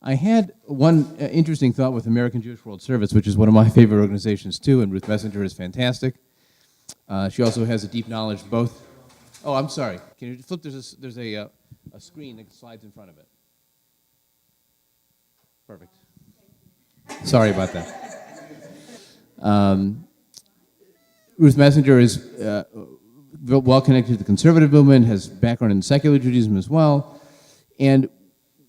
I had one interesting thought with American Jewish World Service, which is one of my favorite organizations too, and Ruth Messenger is fantastic. She also has a deep knowledge both. Oh, I'm sorry. Can you flip? There's a screen that slides in front of it. Perfect. Sorry about that. Ruth Messenger is well connected to the conservative movement, has background in secular Judaism as well, and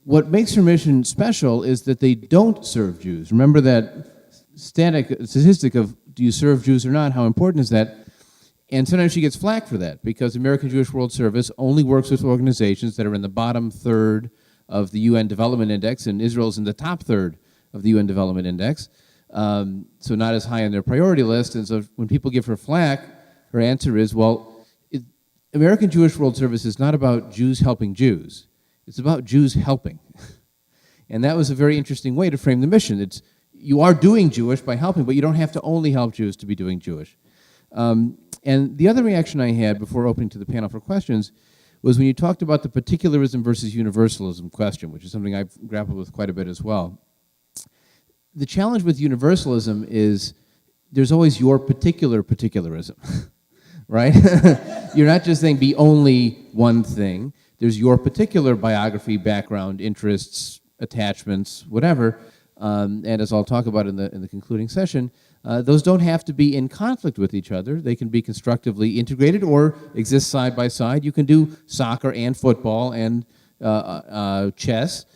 what makes her mission special is that they don't serve Jews. Remember that statistic of do you serve Jews or not? How important is that? And sometimes she gets flack for that because American Jewish World Service only works with organizations that are in the bottom third of the UN Development Index, and Israel's in the top third of the UN Development Index, so not as high on their priority list. And so when people give her flack, her answer is, well, American Jewish World Service is not about Jews helping Jews. It's about Jews helping. And that was a very interesting way to frame the mission. You are doing Jewish by helping, but you don't have to only help Jews to be doing Jewish. And the other reaction I had before opening to the panel for questions was when you talked about the particularism versus universalism question, which is something I've grappled with quite a bit as well. The challenge with universalism is there's always your particular particularism, right? You're not just saying be only one thing. There's your particular biography, background, interests, attachments, whatever, and as I'll talk about in the concluding session, those don't have to be in conflict with each other. They can be constructively integrated or exist side by side. You can do soccer and football and chess,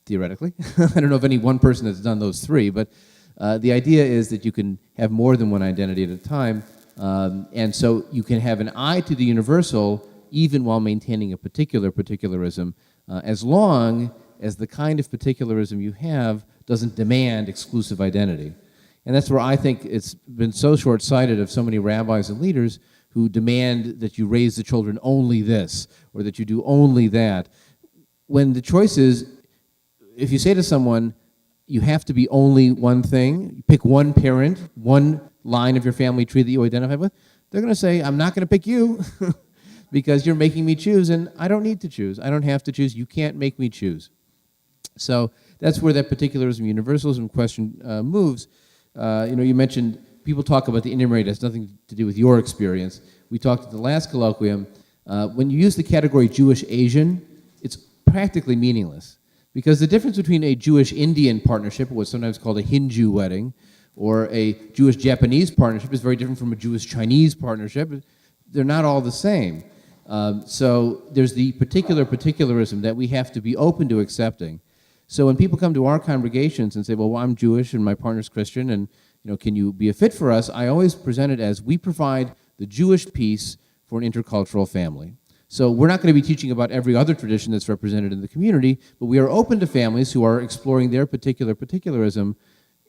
theoretically. I don't know of any one person that's done those three, but the idea is that you can have more than one identity at a time, and so you can have an eye to the universal even while maintaining a particular particularism, as long as the kind of particularism you have doesn't demand exclusive identity. And that's where I think it's been so short-sighted of so many rabbis and leaders who demand that you raise the children only this, or that you do only that, when the choice is, if you say to someone, you have to be only one thing, you pick one parent, one line of your family tree that you identify with, they're going to say, I'm not going to pick you because you're making me choose, and I don't need to choose. I don't have to choose. You can't make me choose. So that's where that particularism, universalism question moves. You mentioned people talk about the intermarried has nothing to do with your experience. We talked at the last colloquium. When you use the category Jewish Asian, it's practically meaningless because the difference between a Jewish Indian partnership, what's sometimes called a Hindu wedding, or a Jewish Japanese partnership is very different from a Jewish Chinese partnership. They're not all the same. So there's the particularism that we have to be open to accepting. So when people come to our congregations and say, well, I'm Jewish and my partner's Christian, and can you be a fit for us? I always present it as we provide the Jewish piece for an intercultural family. So we're not going to be teaching about every other tradition that's represented in the community, but we are open to families who are exploring their particular particularism,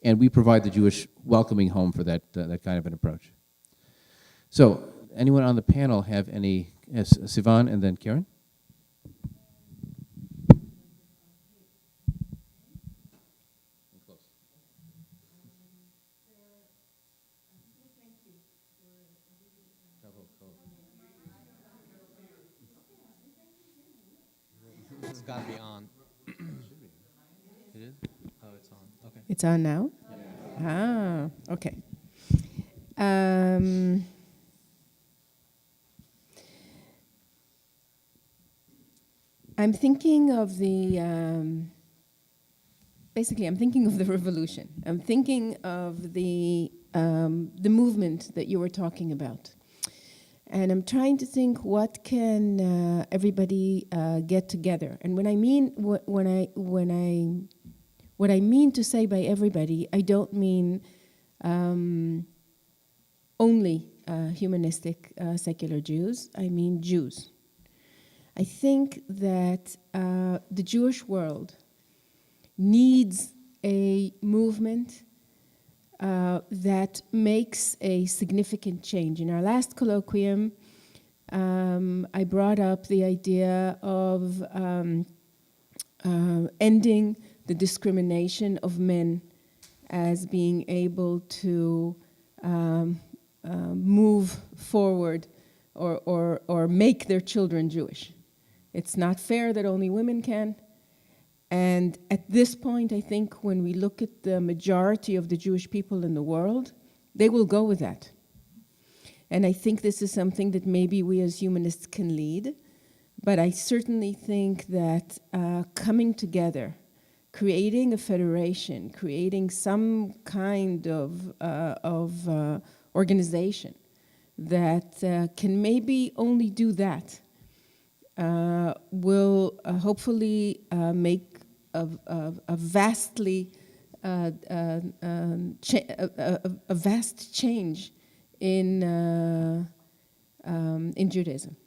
and we provide the Jewish welcoming home for that kind of an approach. So anyone on the panel have any? Yes, Sivan and then Karen. It's got to be on. It is? Oh, it's on. Okay. It's on now? Yeah. Ah, okay. I'm thinking of basically, I'm thinking of the revolution. I'm thinking of the movement that you were talking about. And I'm trying to think what can everybody get together. And when I mean what I mean to say by everybody, I don't mean only humanistic secular Jews. I mean Jews. I think that the Jewish world needs a movement that makes a significant change. In our last colloquium, I brought up the idea of ending the discrimination of men as being able to move forward or make their children Jewish. It's not fair that only women can, And at this point, I think when we look at the majority of the Jewish people in the world, they will go with that. And I think this is something that maybe we as humanists can lead. But I certainly think that coming together, creating a federation, creating some kind of organization that can maybe only do that will hopefully make a vastly a vast change in Judaism.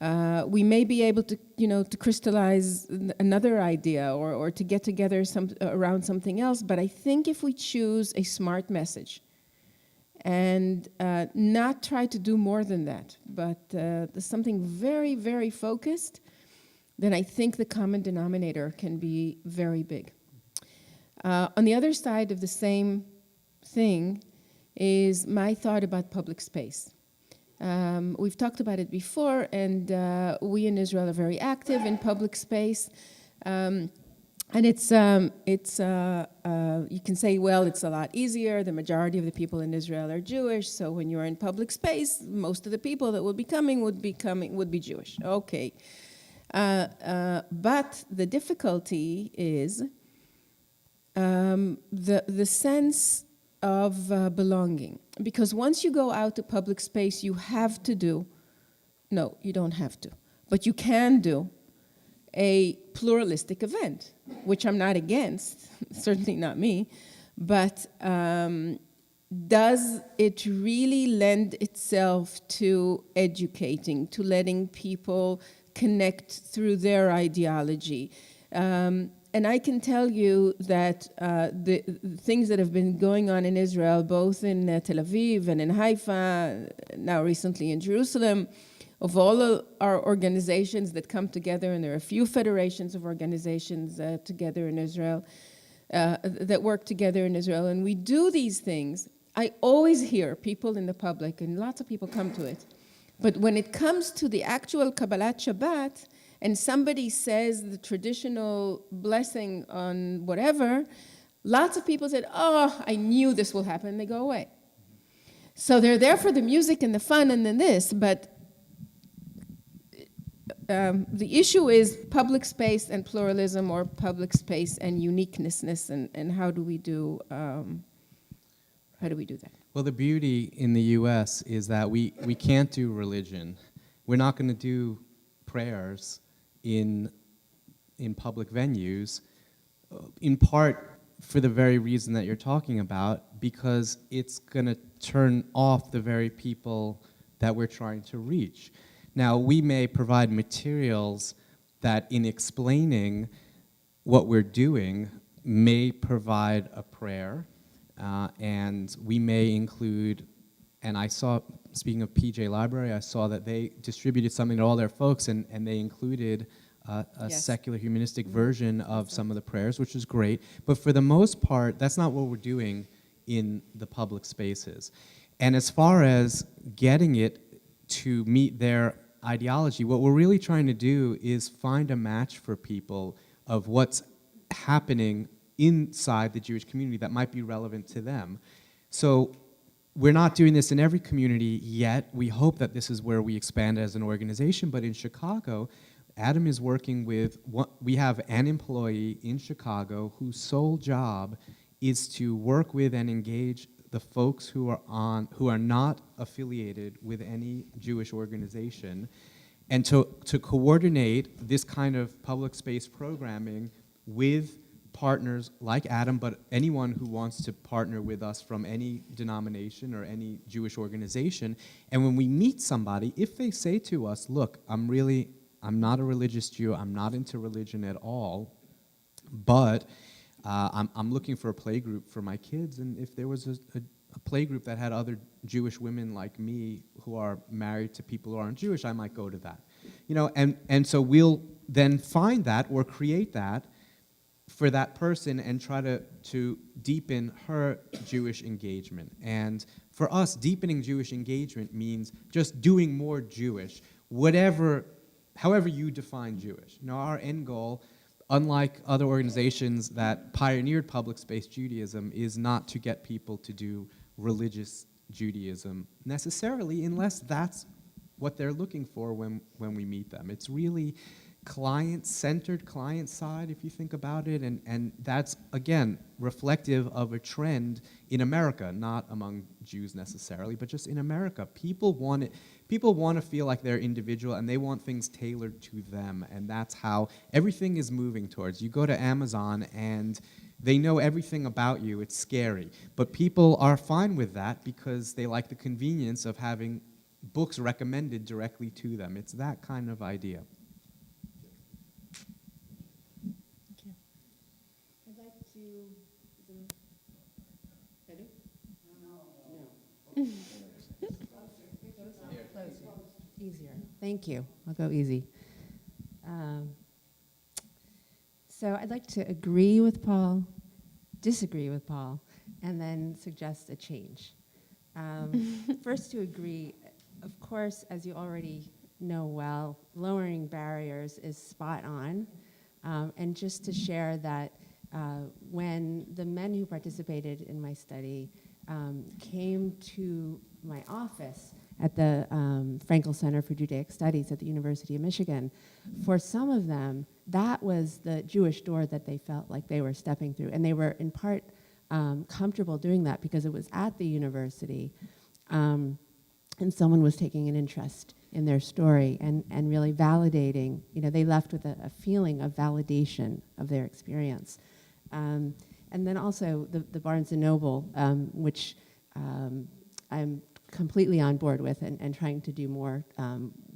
We may be able to, to crystallize another idea or to get together around something else. But I think if we choose a smart message and not try to do more than that, but something very, very focused, then I think the common denominator can be very big. On the other side of the same thing is my thought about public space. We've talked about it before, and we in Israel are very active in public space. And you can say, well, it's a lot easier. The majority of the people in Israel are Jewish, so when you're in public space, most of the people that would be coming would be Jewish. Okay. But the difficulty is the sense of belonging. Because once you go out to public space, you have to do, no, you don't have to, but you can do a pluralistic event, which I'm not against, certainly not me, but does it really lend itself to educating, to letting people connect through their ideology? And I can tell you that the things that have been going on in Israel, both in Tel Aviv and in Haifa, now recently in Jerusalem, of all our organizations that come together, and there are a few federations of organizations together in Israel, that work together in Israel, and we do these things, I always hear people in the public, and lots of people come to it, but when it comes to the actual Kabbalat Shabbat, and somebody says the traditional blessing on whatever, lots of people said, oh, I knew this will happen, and they go away. So they're there for the music and the fun and then this, but the issue is public space and pluralism, or public space and uniqueness, and how do we do that? Well, the beauty in the U.S. is that we can't do religion. We're not going to do prayers in public venues, in part for the very reason that you're talking about, because it's going to turn off the very people that we're trying to reach. Now, we may provide materials that, in explaining what we're doing, may provide a prayer, and we may include, and I saw, speaking of PJ Library, I saw that they distributed something to all their folks, and they included a Yes. secular humanistic version of some of the prayers, which is great. But for the most part, that's not what we're doing in the public spaces. And as far as getting it to meet their ideology, what we're really trying to do is find a match for people of what's happening inside the Jewish community that might be relevant to them. So we're not doing this in every community yet. We hope that this is where we expand as an organization. But in Chicago, Adam is working with, we have an employee in Chicago whose sole job is to work with and engage the folks who are not affiliated with any Jewish organization, and to coordinate this kind of public space programming with partners like Adam, but anyone who wants to partner with us from any denomination or any Jewish organization. And when we meet somebody, if they say to us, look, I'm not a religious Jew, I'm not into religion at all, but I'm looking for a play group for my kids, and if there was a play group that had other Jewish women like me who are married to people who aren't Jewish, I might go to that. And so we'll then find that or create that for that person and try to deepen her Jewish engagement. And for us, deepening Jewish engagement means just doing more Jewish, however you define Jewish. Our end goal, unlike other organizations that pioneered public space Judaism, is not to get people to do religious Judaism necessarily, unless that's what they're looking for when we meet them. It's really client-centered, client-side, if you think about it, and that's, again, reflective of a trend in America, not among Jews necessarily, but just in America. People want to feel like they're individual, and they want things tailored to them, and that's how everything is moving towards. You go to Amazon, and they know everything about you. It's scary. But people are fine with that because they like the convenience of having books recommended directly to them. It's that kind of idea. Easier. Thank you. I'll go easy. So I'd like to agree with Paul, disagree with Paul, and then suggest a change. First, to agree, of course, as you already know well, lowering barriers is spot on. And just to share that when the men who participated in my study came to my office at the Frankel Center for Judaic Studies at the University of Michigan, for some of them, that was the Jewish door that they felt like they were stepping through. And they were, in part, comfortable doing that because it was at the university, and someone was taking an interest in their story and really validating. They left with a feeling of validation of their experience. And then also the Barnes & Noble, which I'm completely on board with and trying to do more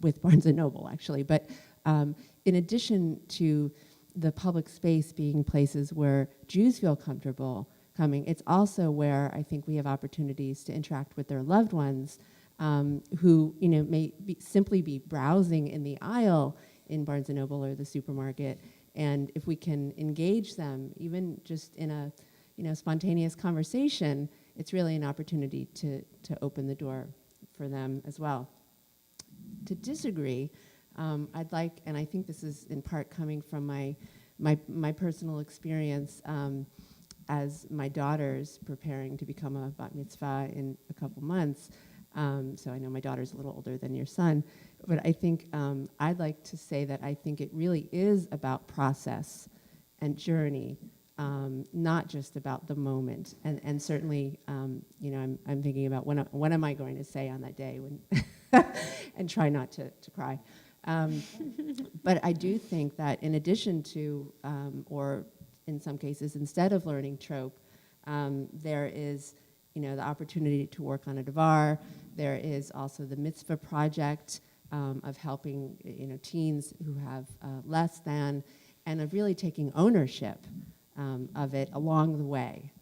with Barnes & Noble, actually. But in addition to the public space being places where Jews feel comfortable coming, it's also where I think we have opportunities to interact with their loved ones who may simply be browsing in the aisle in Barnes & Noble or the supermarket. And if we can engage them, even just in a spontaneous conversation, it's really an opportunity to open the door for them as well. To disagree, I'd like, and I think this is in part coming from my personal experience as my daughter's preparing to become a bat mitzvah in a couple months. So I know my daughter's a little older than your son, but I think I'd like to say that I think it really is about process and journey, not just about the moment. And certainly, I'm thinking about what am I going to say on that day when and try not to cry. But I do think that in addition to, or in some cases instead of learning trope, there is the opportunity to work on a davar. There is also the mitzvah project of helping teens who have less than, and of really taking ownership of it along the way.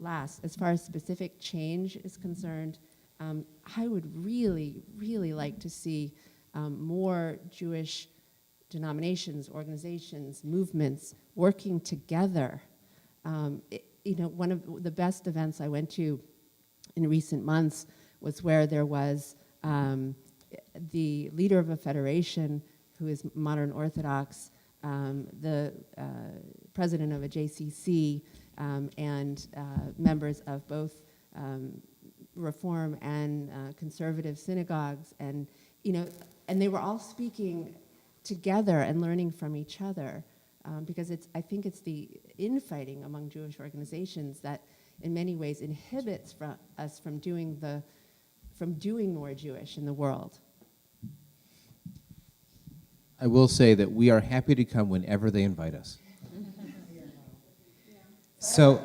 Last, as far as specific change is concerned, I would really, really like to see more Jewish denominations, organizations, movements working together. One of the best events I went to in recent months was where there was the leader of a federation who is modern Orthodox, the president of a JCC, and members of both Reform and conservative synagogues, and they were all speaking together and learning from each other. Because I think it's the infighting among Jewish organizations that in many ways inhibits us from doing more Jewish in the world. I will say that we are happy to come whenever they invite us. So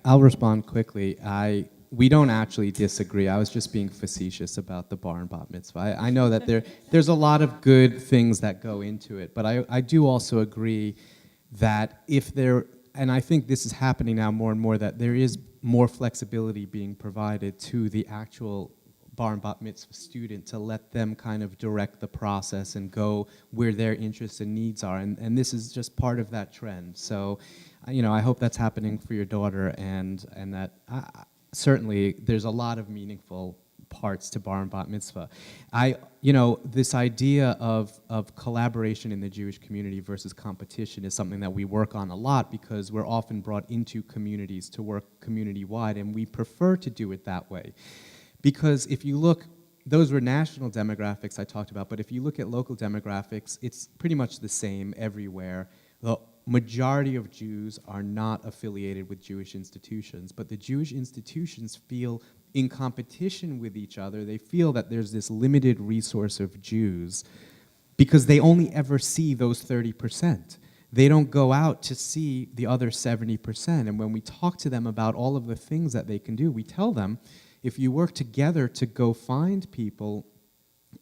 I'll respond quickly. We don't actually disagree. I was just being facetious about the bar and bat mitzvah. I know that there's a lot of good things that go into it, but I do also agree that and I think this is happening now more and more, that there is more flexibility being provided to the actual bar and bat mitzvah student to let them kind of direct the process and go where their interests and needs are. And this is just part of that trend. So, I hope that's happening for your daughter, and that certainly there's a lot of meaningful parts to bar and bat mitzvah. This idea of collaboration in the Jewish community versus competition is something that we work on a lot because we're often brought into communities to work community-wide, and we prefer to do it that way. Because if you look, those were national demographics I talked about, but if you look at local demographics, it's pretty much the same everywhere. The majority of Jews are not affiliated with Jewish institutions, but the Jewish institutions feel in competition with each other. They feel that there's this limited resource of Jews because they only ever see those 30%. They don't go out to see the other 70%. And when we talk to them about all of the things that they can do, we tell them, if you work together to go find people,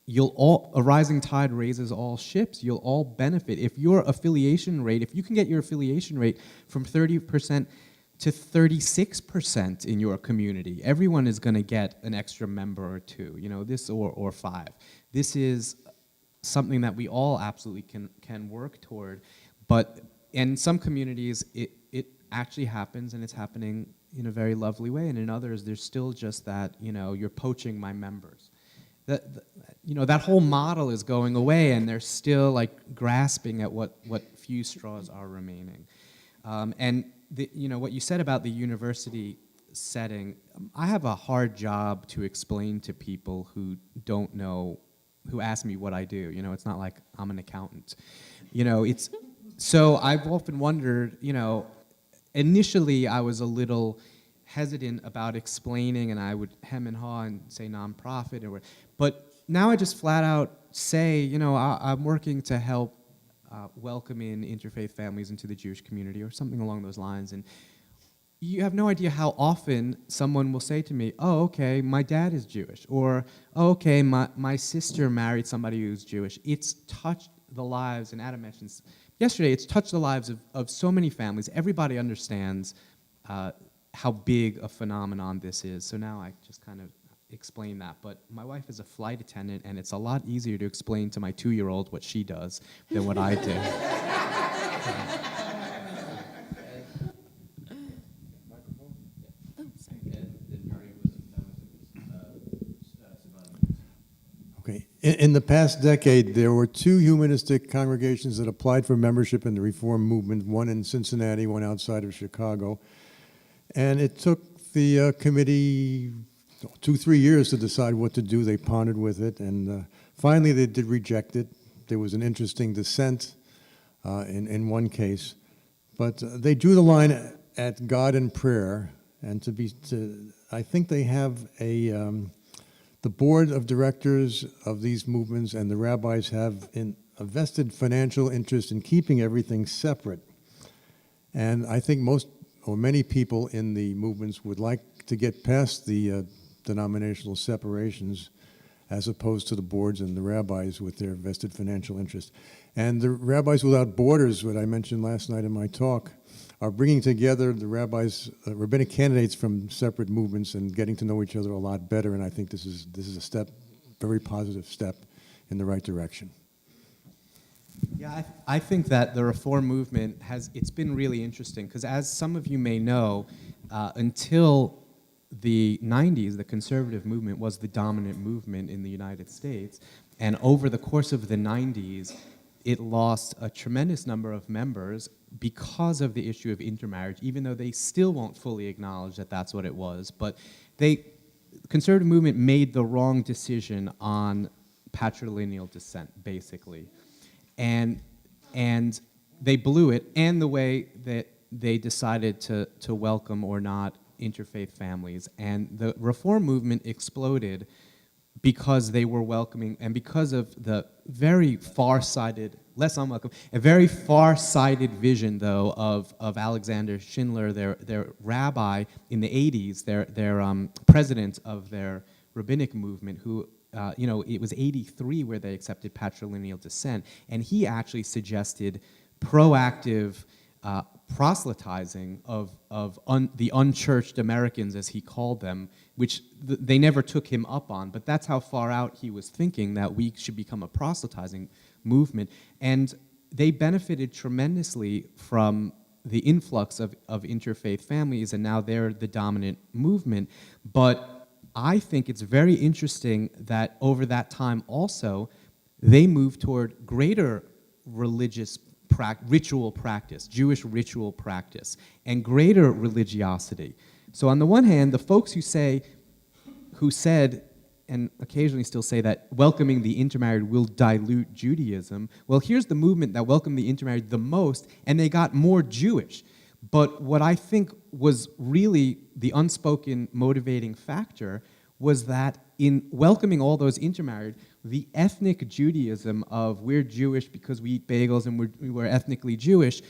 a rising tide raises all ships. You'll all benefit. If your affiliation rate, if you can get your affiliation rate from 30% to 36% in your community, everyone is going to get an extra member or two, this or five. This is something that we all absolutely can work toward. But in some communities, it actually happens, and it's happening in a very lovely way. And in others, there's still just that, you're poaching my members. That whole model is going away, and they're still like grasping at what few straws are remaining. And what you said about the university setting, I have a hard job to explain to people who don't know, who ask me what I do. It's not like I'm an accountant. So I've often wondered, initially I was a little hesitant about explaining, and I would hem and haw and say nonprofit, but now I just flat out say, I'm working to help welcome in interfaith families into the Jewish community or something along those lines. And you have no idea how often someone will say to me, oh, okay, my dad is Jewish, or, oh, okay, my sister married somebody who's Jewish. It's touched the lives, and Adam mentioned yesterday, it's touched the lives of so many families. Everybody understands how big a phenomenon this is. So now I just kind of explain that. But my wife is a flight attendant, and it's a lot easier to explain to my 2-year-old what she does than what I do. Okay. In the past decade, there were 2 humanistic congregations that applied for membership in the Reform movement, one in Cincinnati, one outside of Chicago. And it took the committee 2-3 years to decide what to do. They pondered with it, and finally they did reject it. There was an interesting dissent in one case. But they drew the line at God and prayer, and I think they have the board of directors of these movements and the rabbis have a vested financial interest in keeping everything separate. And I think many people in the movements would like to get past the denominational separations as opposed to the boards and the rabbis with their vested financial interest. And the Rabbis Without Borders, what I mentioned last night in my talk, are bringing together the rabbis, rabbinic candidates from separate movements and getting to know each other a lot better. And I think this is a very positive step in the right direction. Yeah, I think that the Reform movement it's been really interesting because, as some of you may know, until the 90s, the conservative movement was the dominant movement in the United States. And over the course of the 90s, it lost a tremendous number of members because of the issue of intermarriage, even though they still won't fully acknowledge that that's what it was. But the conservative movement made the wrong decision on patrilineal descent, basically. And they blew it, and the way that they decided to welcome or not interfaith families. And the Reform movement exploded because they were welcoming, and because of the very far-sighted, less unwelcome, a very far-sighted vision, though, of Alexander Schindler, their rabbi in the 80s, their president of their rabbinic movement, who, it was 83 where they accepted patrilineal descent, and he actually suggested proactive proselytizing of the unchurched Americans, as he called them, which they never took him up on, but that's how far out he was thinking, that we should become a proselytizing movement. And they benefited tremendously from the influx of interfaith families, and now they're the dominant movement. But I think it's very interesting that over that time also, they moved toward greater religious ritual practice, Jewish ritual practice, and greater religiosity. So on the one hand, the folks who said, and occasionally still say that welcoming the intermarried will dilute Judaism, well, here's the movement that welcomed the intermarried the most, and they got more Jewish. But what I think was really the unspoken motivating factor was that in welcoming all those intermarried, the ethnic Judaism of we're Jewish because we eat bagels and we're ethnically Jewish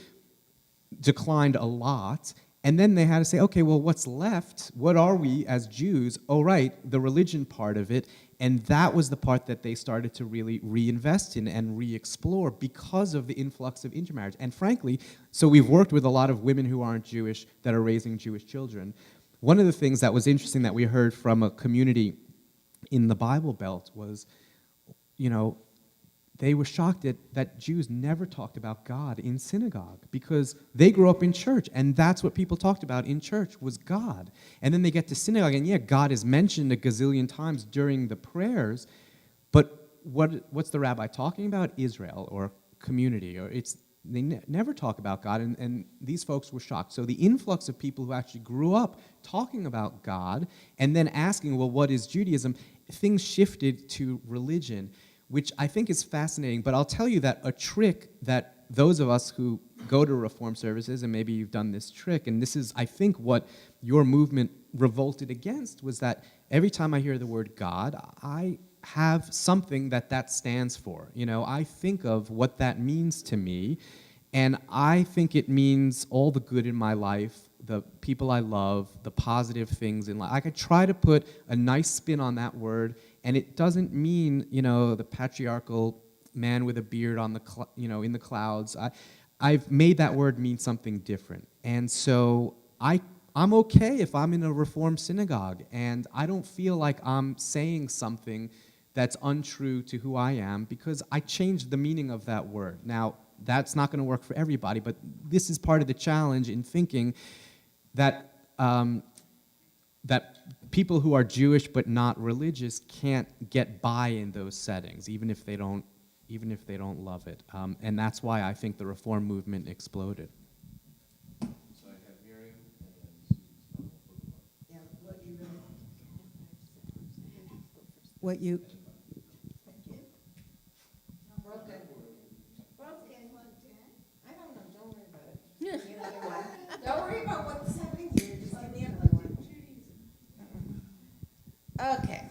declined a lot. And then they had to say, okay, well, what's left? What are we as Jews? Oh, right, the religion part of it. And that was the part that they started to really reinvest in and re-explore because of the influx of intermarriage. And frankly, so we've worked with a lot of women who aren't Jewish that are raising Jewish children. One of the things that was interesting that we heard from a community in the Bible Belt was, they were shocked that Jews never talked about God in synagogue because they grew up in church, and that's what people talked about in church was God. And then they get to synagogue, and yeah, God is mentioned a gazillion times during the prayers, but what's the rabbi talking about? Israel or community, or they never talk about God, and these folks were shocked. So the influx of people who actually grew up talking about God and then asking, well, what is Judaism? Things shifted to religion, which I think is fascinating. But I'll tell you that a trick that those of us who go to Reform services, and maybe you've done this trick, and this is, I think, what your movement revolted against, was that every time I hear the word God, I have something that stands for. I think of what that means to me, and I think it means all the good in my life, the people I love, the positive things in life. I could try to put a nice spin on that word, and it doesn't mean, the patriarchal man with a beard on in the clouds. I've made that word mean something different. And so I'm okay if I'm in a Reform synagogue and I don't feel like I'm saying something that's untrue to who I am because I changed the meaning of that word. Now, that's not going to work for everybody, but this is part of the challenge in thinking that that people who are Jewish but not religious can't get by in those settings, even if they don't love it. And that's why I think the Reform movement exploded. So I have Miriam and what you Don't worry about what's happening here. Just give me another one. okay.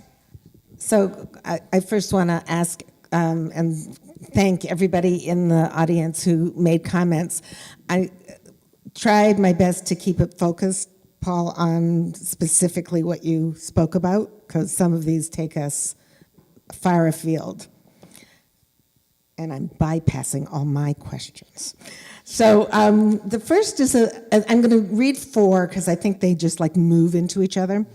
So I first want to ask and thank everybody in the audience who made comments. I tried my best to keep it focused, Paul, on specifically what you spoke about, because some of these take us far afield. And I'm bypassing all my questions. So the first is, I'm going to read 4 because I think they just move into each other.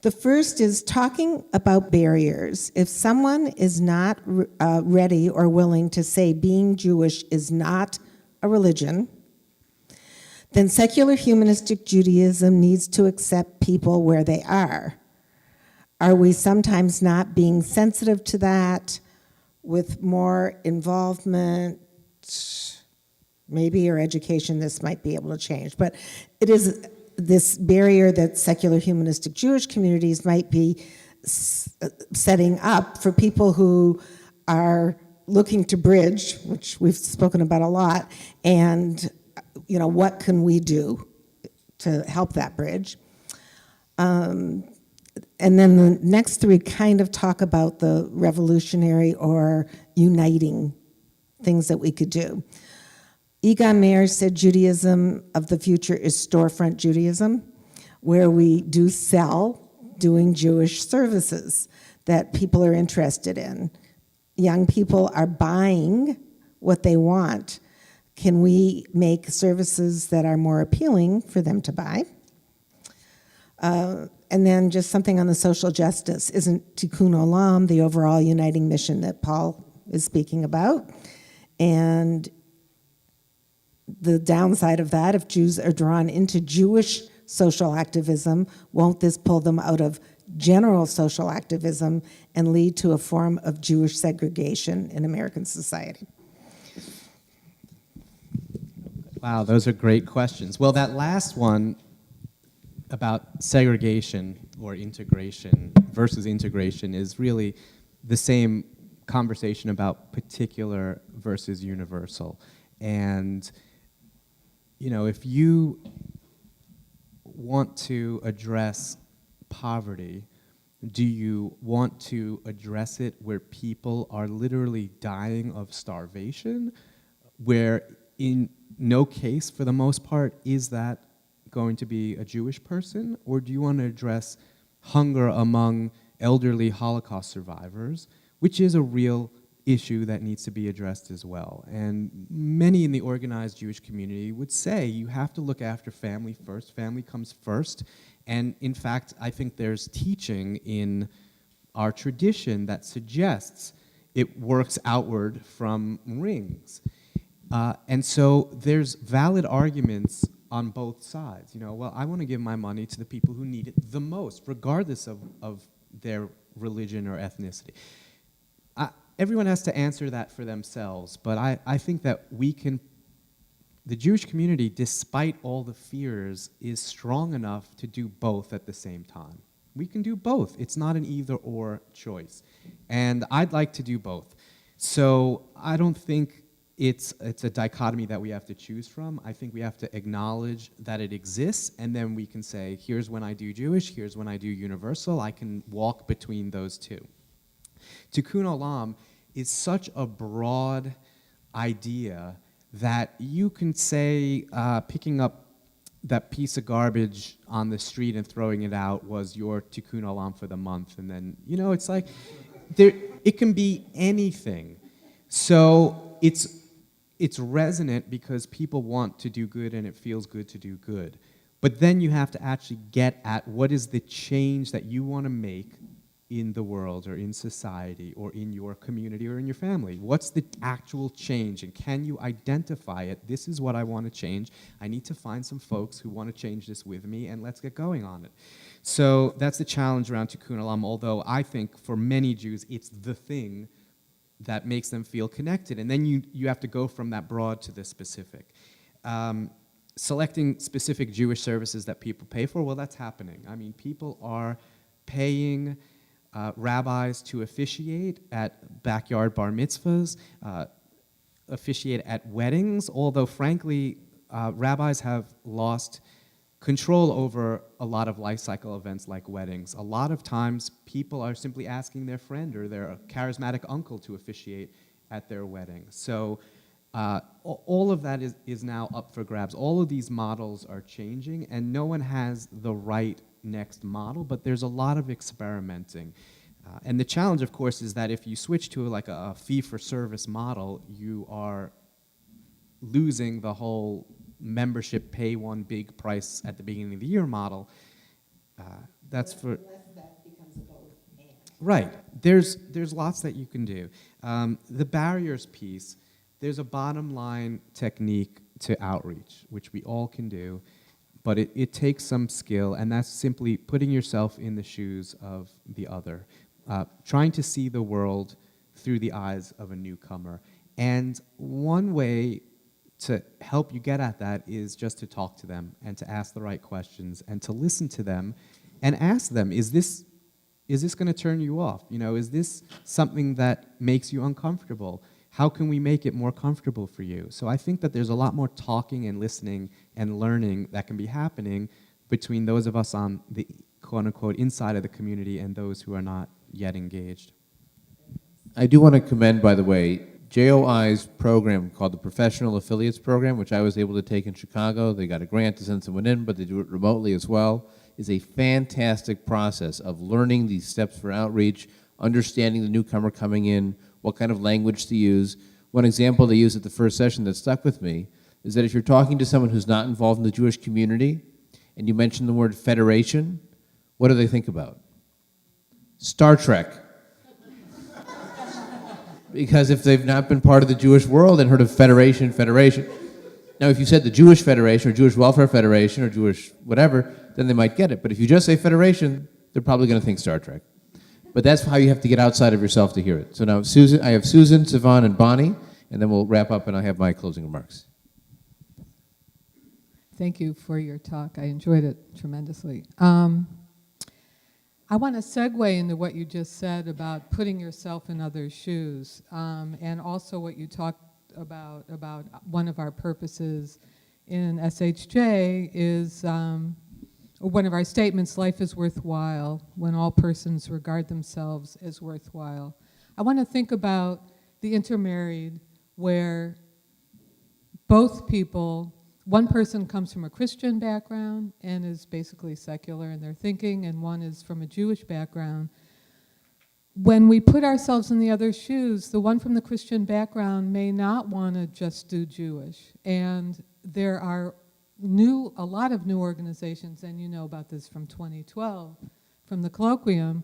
The first is talking about barriers. If someone is not ready or willing to say being Jewish is not a religion, then secular humanistic Judaism needs to accept people where they are. Are we sometimes not being sensitive to that with more involvement? Maybe or education, this might be able to change. But it is this barrier that secular humanistic Jewish communities might be setting up for people who are looking to bridge, which we've spoken about a lot, and what can we do to help that bridge? And then the next 3 kind of talk about the revolutionary or uniting things that we could do. Egon Mayer said Judaism of the future is storefront Judaism, where we do sell doing Jewish services that people are interested in. Young people are buying what they want. Can we make services that are more appealing for them to buy? And then just something on the social justice. Isn't Tikkun Olam the overall uniting mission that Paul is speaking about? And the downside of that, if Jews are drawn into Jewish social activism, won't this pull them out of general social activism and lead to a form of Jewish segregation in American society? Wow, those are great questions. Well, that last one about segregation or integration versus integration is really the same conversation about particular versus universal. And, you know, if you want to address poverty, do you want to address it where people are literally dying of starvation, where in no case, for the most part, is that going to be a Jewish person? Or do you want to address hunger among elderly Holocaust survivors, which is a real issue that needs to be addressed as well? And many in the organized Jewish community would say you have to look after family first. Family comes first. And in fact, I think there's teaching in our tradition that suggests it works outward from rings. And so there's valid arguments on both sides. You know, well, I want to give my money to the people who need it the most, regardless of their religion or ethnicity. Everyone has to answer that for themselves, but I think that the Jewish community, despite all the fears, is strong enough to do both at the same time. We can do both. It's not an either-or choice. And I'd like to do both. So I don't think it's a dichotomy that we have to choose from. I think we have to acknowledge that it exists, and then we can say, here's when I do Jewish, here's when I do universal. I can walk between those two. Tikkun Olam is such a broad idea that you can say picking up that piece of garbage on the street and throwing it out was your Tikkun Olam for the month. And then, you know, it's like, it can be anything. So it's resonant because people want to do good and it feels good to do good. But then you have to actually get at what is the change that you want to make in the world or in society or in your community or in your family. What's the actual change, and can you identify it? This is what I want to change. I need to find some folks who want to change this with me, and let's get going on it. So that's the challenge around Tikkun Olam, although I think for many Jews it's the thing that makes them feel connected. And then you have to go from that broad to the specific. Selecting specific Jewish services that people pay for, well, that's happening. I mean, people are paying rabbis to officiate at backyard bar mitzvahs, officiate at weddings, although frankly, rabbis have lost control over a lot of life cycle events like weddings. A lot of times, people are simply asking their friend or their charismatic uncle to officiate at their wedding. So all of that is now up for grabs. All of these models are changing, and no one has the right next model, but there's a lot of experimenting. And the challenge, of course, is that if you switch to like a fee-for-service model, you are losing the whole membership pay one big price at the beginning of the year model. That's for... Unless that becomes a both and. Right. There's lots that you can do. The barriers piece, there's a bottom line technique to outreach, which we all can do, but it takes some skill, and that's simply putting yourself in the shoes of the other, trying to see the world through the eyes of a newcomer. And one way to help you get at that is just to talk to them and to ask the right questions and to listen to them and ask them, is this going to turn you off? You know, is this something that makes you uncomfortable? How can we make it more comfortable for you? So I think that there's a lot more talking and listening and learning that can be happening between those of us on the quote-unquote inside of the community and those who are not yet engaged. I do want to commend, by the way, JOI's program called the Professional Affiliates Program, which I was able to take in Chicago. They got a grant to send someone in, but they do it remotely as well. Is a fantastic process of learning these steps for outreach, understanding the newcomer coming in, what kind of language to use. One example they used at the first session that stuck with me is that if you're talking to someone who's not involved in the Jewish community and you mention the word federation, what do they think about? Star Trek. Because if they've not been part of the Jewish world and heard of federation. Now, if you said the Jewish Federation or Jewish Welfare Federation or Jewish whatever, then they might get it. But if you just say federation, they're probably going to think Star Trek. But that's how you have to get outside of yourself to hear it. So now Susan, I have Susan, Sivan, and Bonnie, and then we'll wrap up and I have my closing remarks. Thank you for your talk. I enjoyed it tremendously. I want to segue into what you just said about putting yourself in others' shoes, and also what you talked about one of our purposes in SHJ is one of our statements, life is worthwhile when all persons regard themselves as worthwhile. I want to think about the intermarried where both people, one person comes from a Christian background and is basically secular in their thinking, and one is from a Jewish background. When we put ourselves in the other's shoes, the one from the Christian background may not want to just do Jewish. And there are a lot of new organizations, and you know about this from 2012, from the colloquium,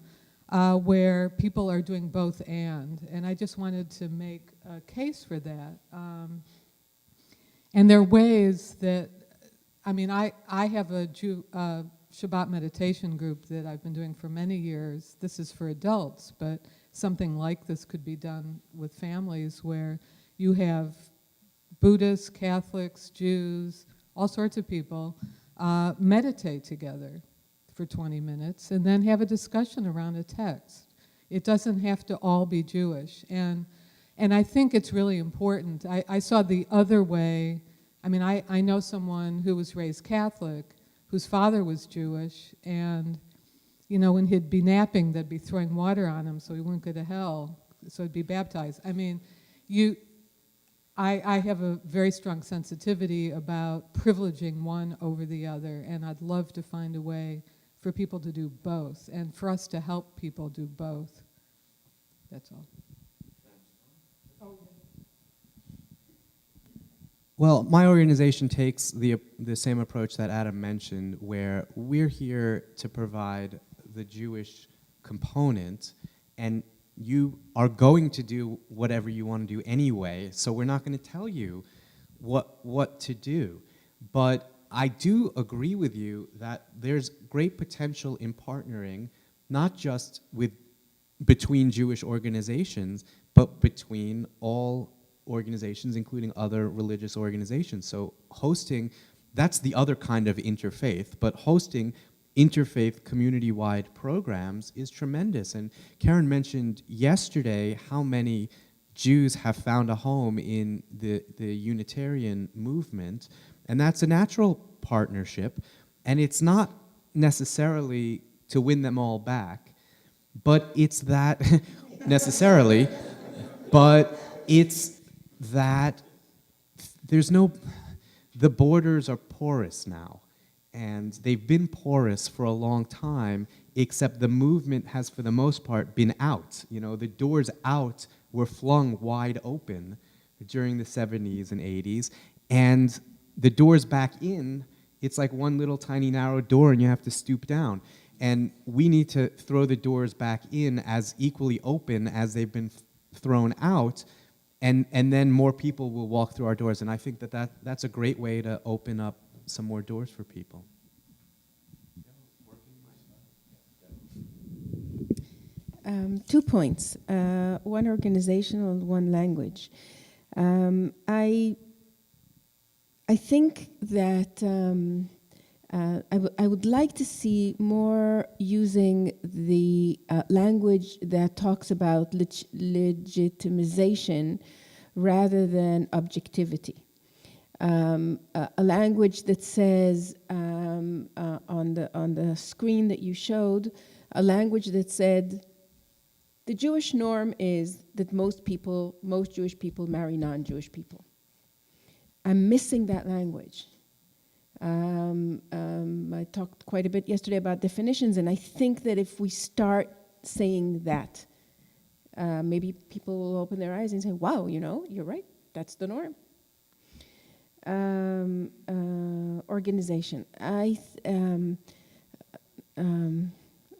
where people are doing both and I just wanted to make a case for that. And there are ways that, I have a Shabbat meditation group that I've been doing for many years. This is for adults, but something like this could be done with families where you have Buddhists, Catholics, Jews, all sorts of people meditate together for 20 minutes and then have a discussion around a text. It doesn't have to all be Jewish. And I think it's really important. I saw the other way. I know someone who was raised Catholic, whose father was Jewish, and when he'd be napping, they'd be throwing water on him so he wouldn't go to hell, so he'd be baptized. I have a very strong sensitivity about privileging one over the other, and I'd love to find a way for people to do both, and for us to help people do both. That's all. Well, my organization takes the same approach that Adam mentioned, where we're here to provide the Jewish component, and you are going to do whatever you want to do anyway, so we're not going to tell you what to do. But I do agree with you that there's great potential in partnering, not just between Jewish organizations, but between all organizations, including other religious organizations. So hosting, that's the other kind of interfaith, but hosting interfaith community-wide programs is tremendous. And Karen mentioned yesterday how many Jews have found a home in the Unitarian movement, and that's a natural partnership, and it's not necessarily to win them all back, but it's that necessarily, but it's that the borders are porous now, and they've been porous for a long time, except the movement has, for the most part, been out. The doors out were flung wide open during the 70s and 80s, and the doors back in, it's like one little tiny narrow door and you have to stoop down. And we need to throw the doors back in as equally open as they've been thrown out, and then more people will walk through our doors. And I think that's a great way to open up some more doors for people. 2 points, one organizational and one language. I think that I would like to see more using the language that talks about legitimization rather than objectivity. A language that says on the screen that you showed, a language that said the Jewish norm is that most Jewish people marry non-Jewish people. I'm missing that language. I talked quite a bit yesterday about definitions, and I think that if we start saying that, maybe people will open their eyes and say, wow, you're right, that's the norm. Organization.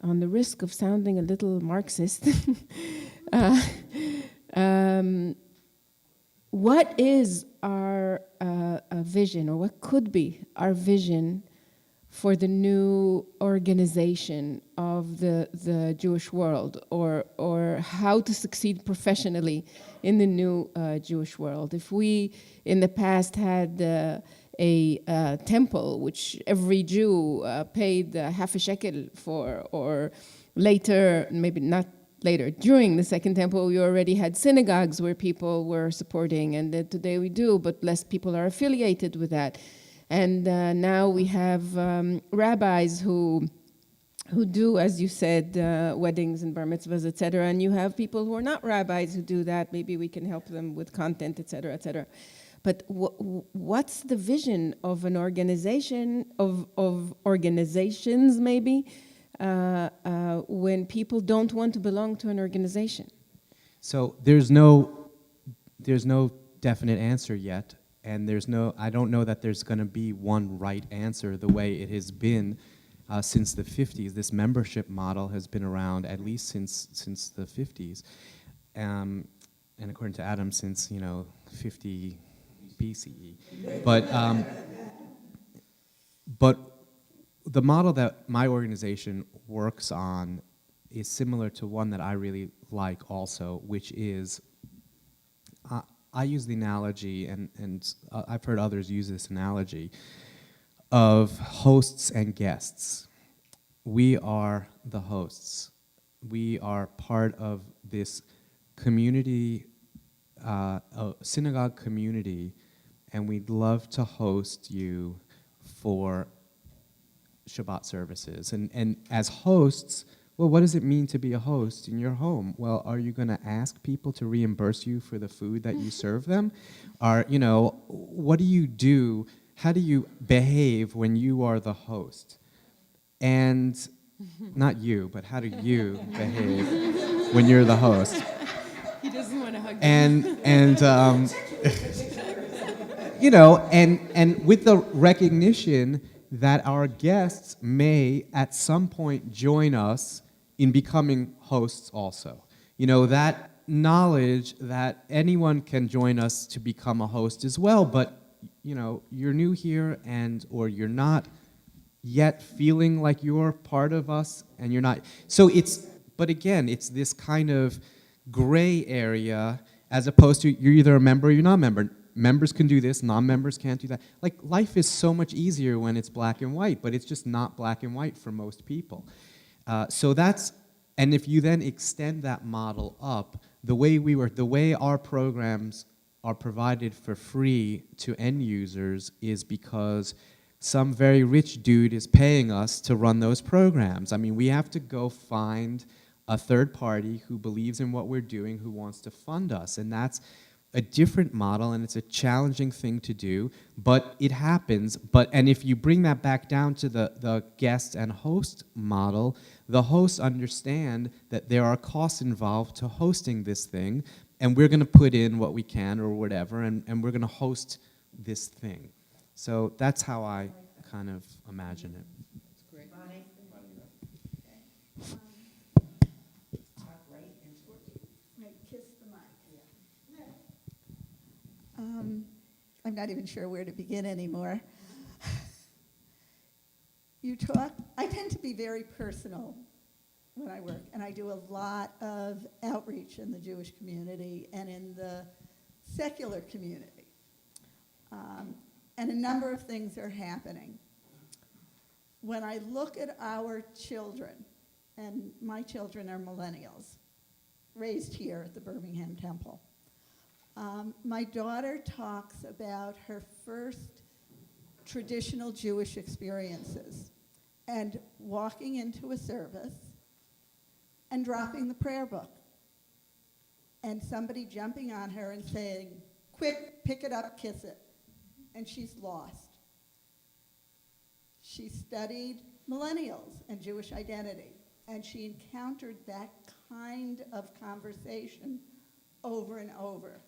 On the risk of sounding a little Marxist, what is our vision, or what could be our vision for the new organization of the Jewish world, or how to succeed professionally in the new Jewish world. If we, in the past, had a temple which every Jew paid half a shekel for, or later, maybe not later, during the Second Temple, we already had synagogues where people were supporting, and today we do, but less people are affiliated with that. And now we have rabbis who do, as you said, weddings and bar mitzvahs, et cetera, and you have people who are not rabbis who do that. Maybe we can help them with content, et cetera, et cetera. But what's the vision of an organization, of organizations maybe, when people don't want to belong to an organization? So there's no definite answer yet, and I don't know that there's going to be one right answer the way it has been since the 50s. This membership model has been around at least since the 50s, and according to Adam, since 50 BCE. But the model that my organization works on is similar to one that I really like also, which is, I use the analogy, and I've heard others use this analogy, of hosts and guests. We are the hosts. We are part of this community, a synagogue community, and we'd love to host you for Shabbat services. And as hosts, well, what does it mean to be a host in your home? Well, are you going to ask people to reimburse you for the food that you serve them? What do you do? How do you behave when you are the host? And not you, but how do you behave when you're the host? He doesn't want to hug and with the recognition that our guests may at some point join us in becoming hosts also. That knowledge that anyone can join us to become a host as well, but you're new here or you're not yet feeling like you're part of us, and you're not. So but again, it's this kind of gray area, as opposed to you're either a member or you're not a member. Members can do this, non-members can't do that. Like, life is so much easier when it's black and white, but it's just not black and white for most people. And if you then extend that model up, the way our programs are provided for free to end users is because some very rich dude is paying us to run those programs. I mean, we have to go find a third party who believes in what we're doing, who wants to fund us, and that's a different model, and it's a challenging thing to do, but it happens. And if you bring that back down to the guest and host model, the hosts understand that there are costs involved to hosting this thing, and we're going to put in what we can or whatever, and we're going to host this thing. So that's how I kind of imagine it. That's great. I'm not even sure where to begin anymore. I tend to be very personal when I work, and I do a lot of outreach in the Jewish community and in the secular community. And a number of things are happening. When I look at our children, and my children are millennials, raised here at the Birmingham Temple, my daughter talks about her first traditional Jewish experiences and walking into a service and dropping the prayer book and somebody jumping on her and saying, "Quick, pick it up, kiss it." And she's lost. She studied millennials and Jewish identity, and she encountered that kind of conversation over and over.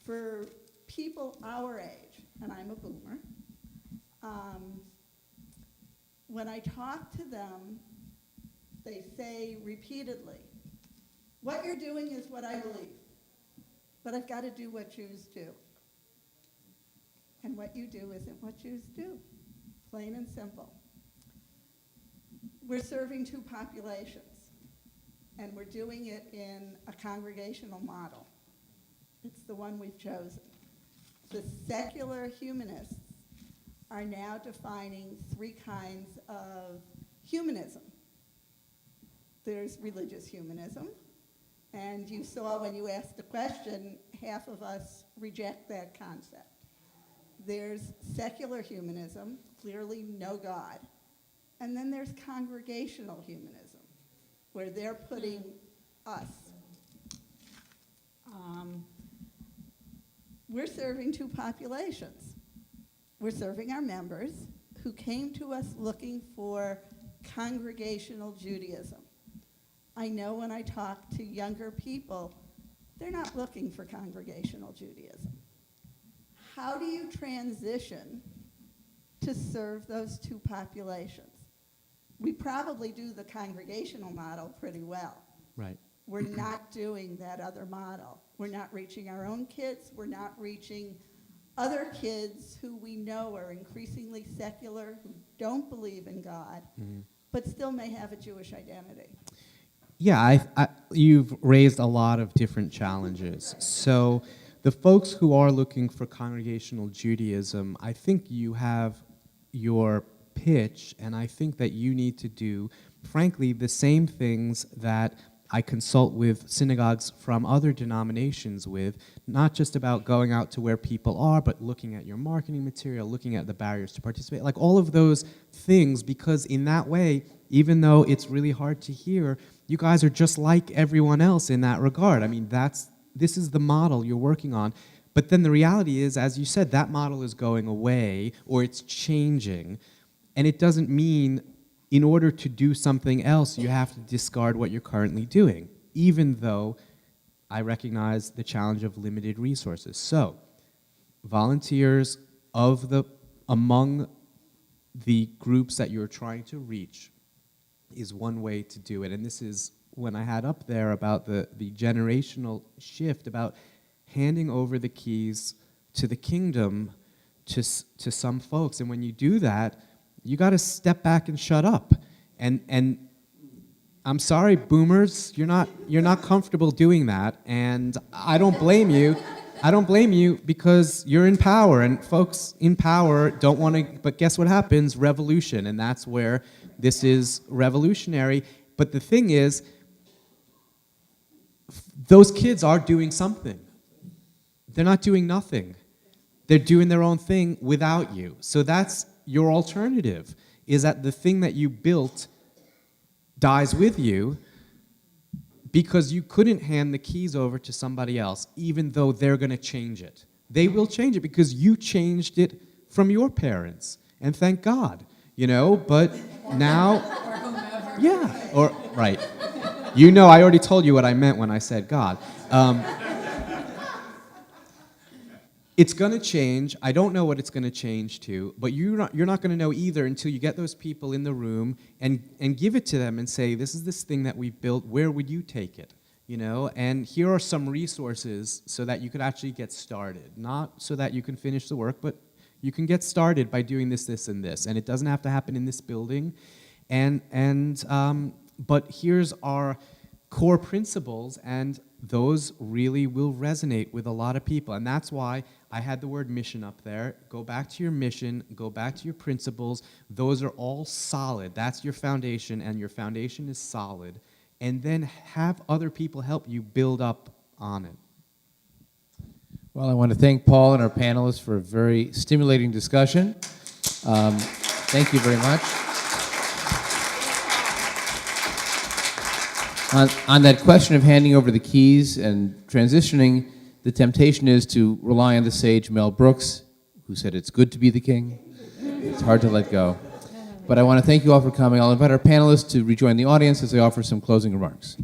For people our age, and I'm a boomer, when I talk to them, they say repeatedly, "What you're doing is what I believe, but I've got to do what Jews do. And what you do isn't what Jews do. plain and simple. We're serving two populations, and we're doing it in a congregational model. It's the one we've chosen. The secular humanists are now defining three kinds of humanism. There's religious humanism, and you saw when you asked the question, half of us reject that concept. There's secular humanism, clearly no God. And then there's congregational humanism, where they're putting us. We're serving two populations. We're serving our members who came to us looking for congregational Judaism. I know when I talk to younger people, they're not looking for congregational Judaism. How do you transition to serve those two populations? We probably do the congregational model pretty well. Right. We're not doing that other model. We're not reaching our own kids. We're not reaching other kids who we know are increasingly secular, who don't believe in God, but still may have a Jewish identity. Yeah, you've raised a lot of different challenges. So the folks who are looking for congregational Judaism, I think you have your pitch, and I think that you need to do, frankly, the same things that I consult with synagogues from other denominations with, not just about going out to where people are, but looking at your marketing material, looking at the barriers to participate, like all of those things, because in that way, even though it's really hard to hear, you guys are just like everyone else in that regard. I mean, this is the model you're working on. But then the reality is, as you said, that model is going away, or it's changing, and it doesn't mean in order to do something else, you have to discard what you're currently doing, even though I recognize the challenge of limited resources. So, volunteers among the groups that you're trying to reach is one way to do it. And this is when I had up there about the generational shift, about handing over the keys to the kingdom to some folks. And when you do that, you got to step back and shut up. And I'm sorry, boomers, you're not comfortable doing that, and I don't blame you. I don't blame you because you're in power, and folks in power don't want to, but guess what happens? Revolution, and that's where this is revolutionary. But the thing is, those kids are doing something. They're not doing nothing. They're doing their own thing without you. So that's your alternative, is that the thing that you built dies with you because you couldn't hand the keys over to somebody else, even though they're going to change it. They will change it because you changed it from your parents, and thank God, but now, yeah, or, right. I already told you what I meant when I said God. It's going to change. I don't know what it's going to change to, but you're not going to know either until you get those people in the room and give it to them and say, this is this thing that we've built. Where would you take it? And here are some resources so that you could actually get started. Not so that you can finish the work, but you can get started by doing this, this, and this. And it doesn't have to happen in this building. But here's our core principles, and those really will resonate with a lot of people. And that's why I had the word mission up there. Go back to your mission, go back to your principles. Those are all solid. That's your foundation, and your foundation is solid. And then have other people help you build up on it. Well, I want to thank Paul and our panelists for a very stimulating discussion. Thank you very much. On that question of handing over the keys and transitioning, the temptation is to rely on the sage Mel Brooks, who said it's good to be the king. It's hard to let go. But I want to thank you all for coming. I'll invite our panelists to rejoin the audience as they offer some closing remarks.